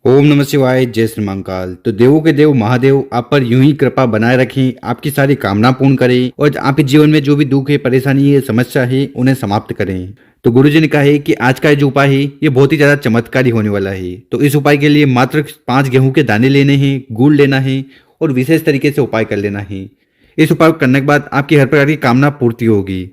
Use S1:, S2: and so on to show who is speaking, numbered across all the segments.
S1: ओम नमः शिवाय। जय श्री महाकाल। तो देवों के देव महादेव आप पर यूं ही कृपा बनाए रखें, आपकी सारी कामना पूर्ण करें और आपके जीवन में जो भी दुख है, परेशानी है, समस्या है, उन्हें समाप्त करें। तो गुरुजी ने कहा है कि आज का जो उपाय है ये बहुत ही ज्यादा चमत्कारी होने वाला है। तो इस उपाय के लिए मात्र 5 गेहूं के दाने लेने हैं, गुड़ लेना है और विशेष तरीके से उपाय कर लेना है। इस उपाय को करने के बाद आपकी हर प्रकार की कामना पूर्ति होगी,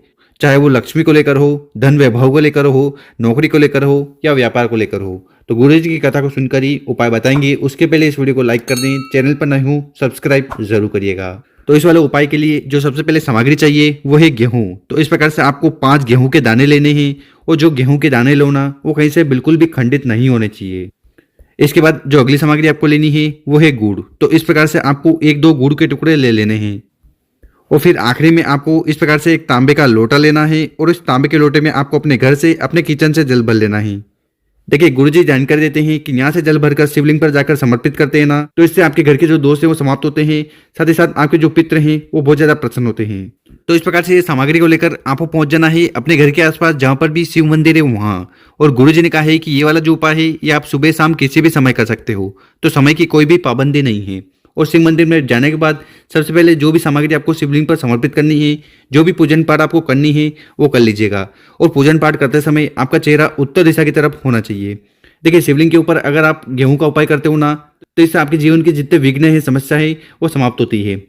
S1: चाहे वो लक्ष्मी को लेकर हो, धन वैभव को लेकर हो, नौकरी को लेकर हो या व्यापार को लेकर हो। तो गुरु जी की कथा को सुनकर ही उपाय बताएंगे। उसके पहले इस वीडियो को लाइक कर दें, चैनल पर नए हो सब्सक्राइब जरूर करिएगा। तो इस वाले उपाय के लिए जो सबसे पहले सामग्री चाहिए वो है गेहूं। तो इस प्रकार से आपको 5 गेहूं के दाने लेने हैं और जो गेहूं के दाने लो ना, वो कहीं से बिल्कुल भी खंडित नहीं होने चाहिए। इसके बाद जो अगली सामग्री आपको लेनी है वो है गुड़। तो इस प्रकार से आपको 1-2 गुड़ के टुकड़े ले लेने हैं और फिर आखिरी में आपको इस प्रकार से एक तांबे का लोटा लेना है और इस तांबे के लोटे में आपको अपने घर से, अपने किचन से जल भर लेना है। देखिए गुरुजी जानकारी देते हैं कि यहाँ से जल भरकर शिवलिंग पर जाकर समर्पित करते हैं ना, तो इससे आपके घर के जो दोष हैं वो समाप्त होते हैं, साथ ही साथ आपके जो पितृ हैं वो बहुत ज्यादा प्रसन्न होते हैं। तो इस प्रकार से ये सामग्री को लेकर आपको पहुंच जाना है अपने घर के आसपास जहां पर भी शिव मंदिर है वहां। और गुरुजी ने कहा है कि ये वाला जो उपाय है ये आप सुबह शाम किसी भी समय कर सकते हो, तो समय की कोई भी पाबंदी नहीं है। और शिव मंदिर में जाने के बाद सबसे पहले जो भी सामग्री आपको शिवलिंग पर समर्पित करनी है, जो भी पूजन पाठ आपको करनी है वो कर लीजिएगा। और पूजन पाठ करते समय आपका चेहरा उत्तर दिशा की तरफ होना चाहिए। देखिए शिवलिंग के ऊपर अगर आप गेहूं का उपाय करते हो ना, तो इससे आपके जीवन के जितने विघ्न है, समस्या है, वो समाप्त होती है।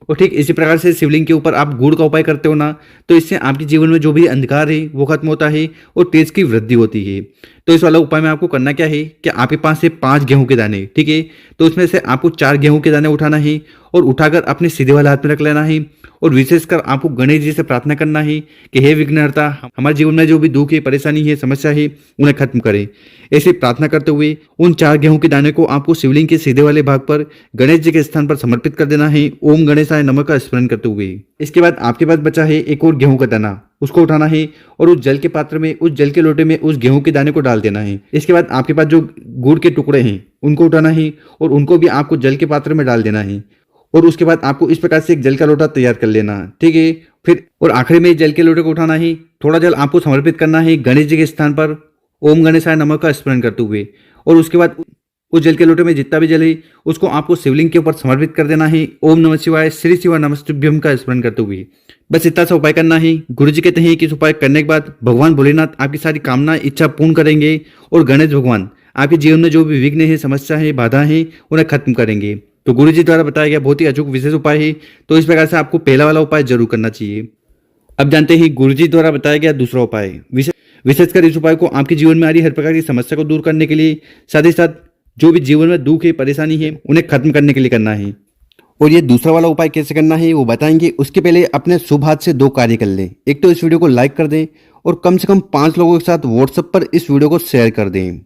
S1: और ठीक इसी प्रकार से शिवलिंग के ऊपर आप गुड़ का उपाय करते हो ना, तो इससे आपके जीवन में जो भी अंधकार है वो खत्म होता है और तेज की वृद्धि होती है। तो इस वाला उपाय में आपको करना क्या है कि आपके पास से 5 गेहूं के दाने, ठीक है, तो उसमें से आपको 4 गेहूं के दाने उठाना है और उठाकर अपने सीधे वाले हाथ में रख लेना है। और विशेषकर आपको गणेश जी से प्रार्थना करना है कि हे विघ्नहर्ता, हमारे जीवन में जो भी दुख है, परेशानी है, समस्या है, उन्हें खत्म करें। ऐसी प्रार्थना करते हुए उन 4 गेहूं के दाने को आपको शिवलिंग के सीधे वाले भाग पर गणेश जी के स्थान पर समर्पित कर देना है, ओम गणेशाय नमः का स्मरण करते हुए। इसके बाद आपके पास बचा है एक और गेहूं का दाना, उसको उठाना है और उस जल के पात्र में, उस जल के लोटे में उस गेहूं के दाने को डाल देना है। इसके बाद आपके पास जो गुड़ के टुकड़े हैं उनको उठाना है और उनको भी आपको जल के पात्र में डाल देना है। और उसके बाद आपको इस प्रकार से एक जल का लोटा तैयार कर लेना, ठीक है। फिर और आखिरी में जल के लोटे को उठाना है, थोड़ा जल आपको समर्पित करना है गणेश जी के स्थान पर ओम गणेशाय नमः का स्मरण करते हुए। और उसके बाद उस जल के लोटे में जितना भी जल है उसको आपको शिवलिंग के ऊपर समर्पित कर देना है, ओम नमः शिवाय श्री शिवा नमस्तुभ्यम का स्मरण करते हुए। बस इतना सा उपाय करना है। गुरु जी कहते हैं कि इस उपाय करने के बाद भगवान भोलेनाथ आपकी सारी कामना इच्छा पूर्ण करेंगे और गणेश भगवान आपके जीवन में जो भी विघ्न है, समस्या है, बाधा है, उन्हें खत्म करेंगे। तो गुरु जी द्वारा बताया गया बहुत ही अचूक विशेष उपाय है, तो इस प्रकार से आपको पहला वाला उपाय जरूर करना चाहिए। अब जानते हैं गुरु जी द्वारा बताया गया दूसरा उपाय। विशेषकर इस उपाय को आपके जीवन में आ रही हर प्रकार की समस्या को दूर करने के लिए, साथ ही साथ जो भी जीवन में दुख है, परेशानी है, उन्हें खत्म करने के लिए करना है। और ये दूसरा वाला उपाय कैसे करना है वो बताएंगे। उसके पहले अपने शुभ हाथ से 2 कार्य कर लें। एक तो इस वीडियो को लाइक कर दें और कम से कम 5 लोगों के साथ व्हाट्सएप पर इस वीडियो को शेयर कर दें।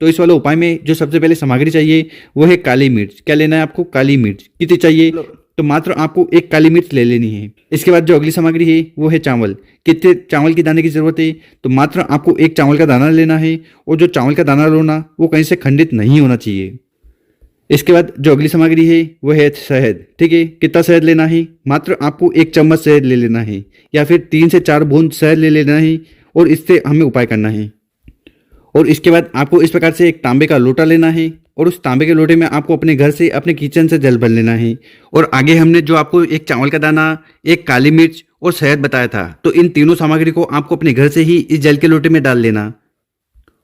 S1: तो इस वाले उपाय में जो सबसे पहले सामग्री चाहिए वो है काली मिर्च। क्या लेना है आपको? काली मिर्च। कितनी चाहिए? तो मात्र आपको 1 काली मिर्च ले लेनी है। इसके बाद जो अगली सामग्री है वो है चावल। कितने चावल के दाने की जरूरत है? तो मात्र आपको 1 चावल का दाना लेना है और जो चावल का दाना लो ना, वो कहीं से खंडित नहीं होना चाहिए। इसके बाद जो अगली सामग्री है वो है शहद, ठीक है। कितना शहद लेना है? मात्र आपको 1 चम्मच शहद ले लेना है या फिर 3 से 4 बूंद शहद ले लेना है और इससे हमें उपाय करना है। और इसके बाद आपको इस प्रकार से एक तांबे का लोटा लेना है और उस तांबे के लोटे में आपको अपने घर से, अपने किचन से जल भर लेना है। और आगे हमने जो आपको 1 चावल का दाना, 1 काली मिर्च और शहद बताया था, तो इन तीनों सामग्री को आपको अपने घर से ही इस जल के लोटे में डाल लेना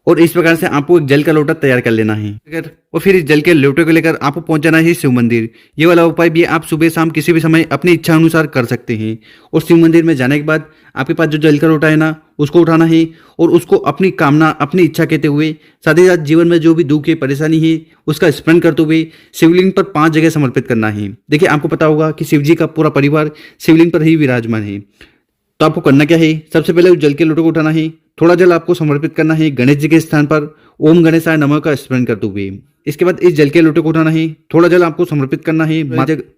S1: और इस प्रकार से आपको एक जल का लोटा तैयार कर लेना है। और फिर इस जल के लोटे को लेकर आपको पहुंच जाना है शिव मंदिर। ये वाला उपाय भी आप सुबह शाम किसी भी समय अपनी इच्छा अनुसार कर सकते हैं। और शिव मंदिर में जाने के बाद आपके पास जो जल का लोटा है ना, उसको उठाना है और उसको अपनी कामना, अपनी इच्छा कहते हुए, साथ ही साथ जीवन में जो भी दुख है, परेशानी है, उसका स्मरण करते हुए शिवलिंग पर 5 जगह समर्पित करना है। देखिए आपको पता होगा कि शिव जी का पूरा परिवार शिवलिंग पर ही विराजमान है। तो आपको करना क्या है? सबसे पहले उस जल के लोटे को उठाना है, थोड़ा जल आपको समर्पित करना है गणेश जी के स्थान पर ओम गणेशाय नमः का स्मरण करते हुए। इसके बाद इस जल के लोटे को उठाना है, थोड़ा जल आपको समर्पित करना है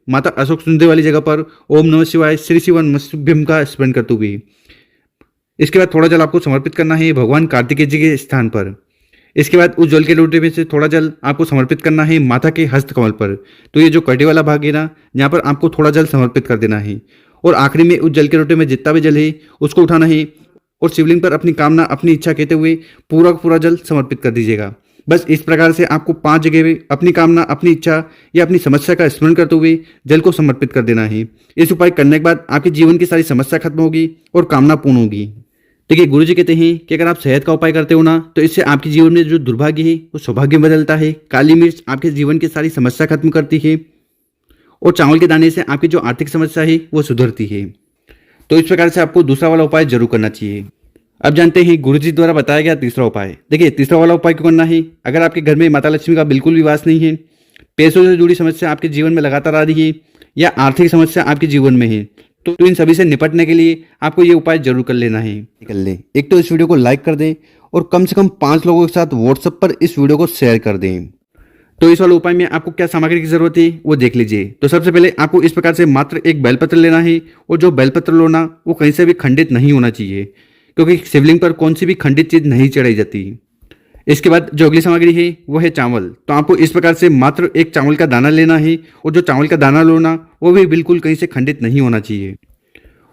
S1: माता अशोक सुंदर वाली जगह पर ओम नमः शिवाय श्री शिव नमस्तुभ्यम का स्मरण करते हुए। इसके बाद थोड़ा जल आपको समर्पित करना है भगवान कार्तिकेय जी के स्थान पर। इसके बाद उस जल के लोटे में से थोड़ा जल आपको समर्पित करना है माता के हस्त कमल पर। तो ये जो कटे वाला भाग है ना, यहाँ पर आपको थोड़ा जल समर्पित कर देना है। और आखिरी में उस जल के लोटे में जितना भी जल है उसको उठाना है और शिवलिंग पर अपनी कामना, अपनी इच्छा कहते हुए पूरा जल समर्पित कर दीजिएगा। बस इस प्रकार से आपको 5 जगह पे अपनी कामना, अपनी इच्छा या अपनी समस्या का स्मरण करते हुए जल को समर्पित कर देना है। इस उपाय करने के बाद आपके जीवन की सारी समस्या खत्म होगी और कामना पूर्ण होगी। देखिए, गुरु जी कहते हैं कि अगर आप शहद का उपाय करते हो ना, तो इससे आपके जीवन में जो दुर्भाग्य है वो सौभाग्य में बदलता है। काली मिर्च आपके जीवन की सारी समस्या खत्म करती है और चावल के दाने से आपकी जो आर्थिक समस्या है वो सुधरती है। तो इस प्रकार से आपको दूसरा वाला उपाय जरूर करना चाहिए। अब जानते हैं गुरु जी द्वारा बताया गया तीसरा उपाय। देखिए, तीसरा वाला उपाय क्यों करना है? अगर आपके घर में माता लक्ष्मी का बिल्कुल भी वास नहीं है, पैसों से जुड़ी समस्या आपके जीवन में लगातार आ रही है या आर्थिक समस्या आपके जीवन में है, तो इन सभी से निपटने के लिए आपको ये उपाय जरूर कर लेना है। कर ले, एक तो इस वीडियो को लाइक कर दें और कम से कम 5 लोगों के साथ व्हाट्सएप पर इस वीडियो को शेयर कर दें। तो इस वाले उपाय में आपको क्या सामग्री की जरूरत है वो देख लीजिए। तो सबसे पहले आपको इस प्रकार से मात्र एक बेलपत्र लेना है और जो बेलपत्र लो ना, वो कहीं से भी खंडित नहीं होना चाहिए, क्योंकि शिवलिंग पर कौन सी भी खंडित चीज नहीं चढ़ाई जाती। इसके बाद जो अगली सामग्री है वो है चावल। तो आपको इस प्रकार से मात्र एक चावल का दाना लेना है और जो चावल का दाना लो ना, वो भी बिल्कुल कहीं से खंडित नहीं होना चाहिए।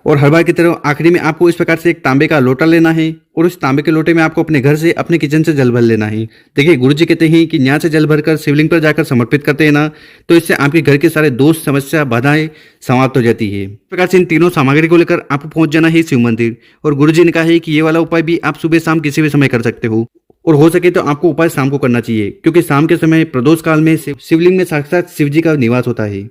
S1: और हर बार की तरह आखिरी में आपको इस प्रकार से एक तांबे का लोटा लेना है और उस तांबे के लोटे में आपको अपने घर से, अपने किचन से जल भर लेना है। देखिए, गुरु जी कहते हैं कि यहाँ से जल भरकर शिवलिंग पर जाकर समर्पित करते हैं ना, तो इससे आपके घर के सारे दोष, समस्या, बाधाएं समाप्त हो जाती है। इस प्रकार से इन तीनों सामग्री को लेकर आपको पहुंच जाना है शिव मंदिर। और गुरु जी ने कहा है कि ये वाला उपाय भी आप सुबह शाम किसी भी समय कर सकते हो और हो सके तो आपको उपाय शाम को करना चाहिए, क्योंकि शाम के समय प्रदोष काल में शिवलिंग में साक्षात शिव जी का निवास होता है।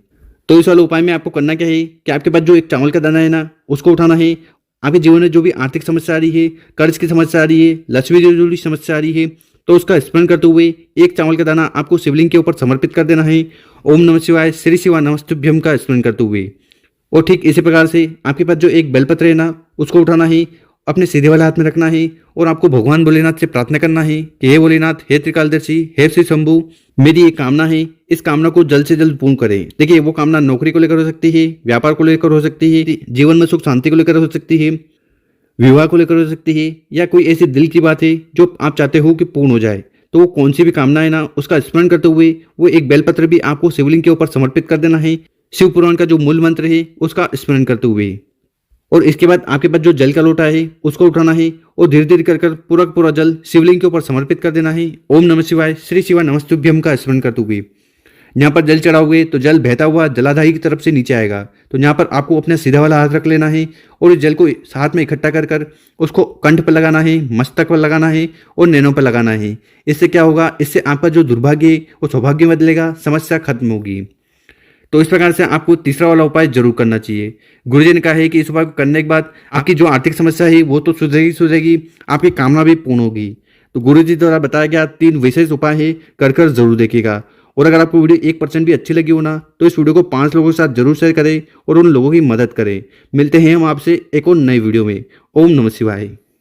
S1: तो इस वाले उपाय में आपको करना क्या है कि आपके पास जो एक चावल का दाना है ना, उसको उठाना है। आपके जीवन में जो भी आर्थिक समस्या आ रही है, कर्ज की समस्या आ रही है, लक्ष्मी से जुड़ी समस्या आ रही है, तो उसका स्मरण करते हुए एक चावल का दाना आपको शिवलिंग के ऊपर समर्पित कर देना है। ओम नमः शिवाय, श्री शिवा नमस्तुभ्यम का स्मरण करते हुए। और ठीक इसी प्रकार से आपके पास जो एक बेलपत्र है ना, उसको उठाना है, अपने सीधे वाले हाथ में रखना है और आपको भगवान भोलेनाथ से प्रार्थना करना है कि हे भोलेनाथ, हे त्रिकालदर्शी, हे श्री शंभु, मेरी एक कामना है, इस कामना को जल्द से जल्द पूर्ण करें। देखिए, वो कामना नौकरी को लेकर हो सकती है, व्यापार को लेकर हो सकती है, जीवन में सुख शांति को लेकर हो सकती है, विवाह को लेकर हो सकती है, या कोई ऐसी दिल की बात है जो आप चाहते हो कि पूर्ण हो जाए। तो वो कौन सी भी कामना है ना, उसका स्मरण करते हुए वो एक बेलपत्र भी आपको शिवलिंग के ऊपर समर्पित कर देना है, शिव पुराण का जो मूल मंत्र है उसका स्मरण करते हुए। और इसके बाद आपके पास जो जल का लोटा है उसको उठाना है और धीरे धीरे कर पूरा पूरा जल शिवलिंग के ऊपर समर्पित कर देना है। ओम नमः शिवाय, श्री शिवा नमस्तुभ्यम का स्मरण करते हुए। यहाँ पर जल चढ़ाओगे तो जल बहता हुआ जलाधारी की तरफ से नीचे आएगा। तो यहाँ पर आपको अपना सीधा वाला हाथ रख लेना है और इस जल को हाथ में इकट्ठा कर उसको कंठ पर लगाना है, मस्तक पर लगाना है और नैनों पर लगाना है। इससे क्या होगा? इससे आपका जो दुर्भाग्य है वो सौभाग्य बदलेगा, समस्या खत्म होगी। तो इस प्रकार से आपको तीसरा वाला उपाय जरूर करना चाहिए। गुरुजी ने कहा है कि इस उपाय को करने के बाद आपकी जो आर्थिक समस्या है वो तो सुधरेगी, आपकी कामना भी पूर्ण होगी। तो गुरुजी द्वारा बताया गया 3 विशेष उपाय है, कर जरूर देखिएगा। और अगर आपको वीडियो 1% भी अच्छी लगी हो ना, तो इस वीडियो को 5 लोगों के साथ जरूर शेयर करें और उन लोगों की मदद करें। मिलते हैं हम आपसे एक और नई वीडियो में। ओम नमः शिवाय।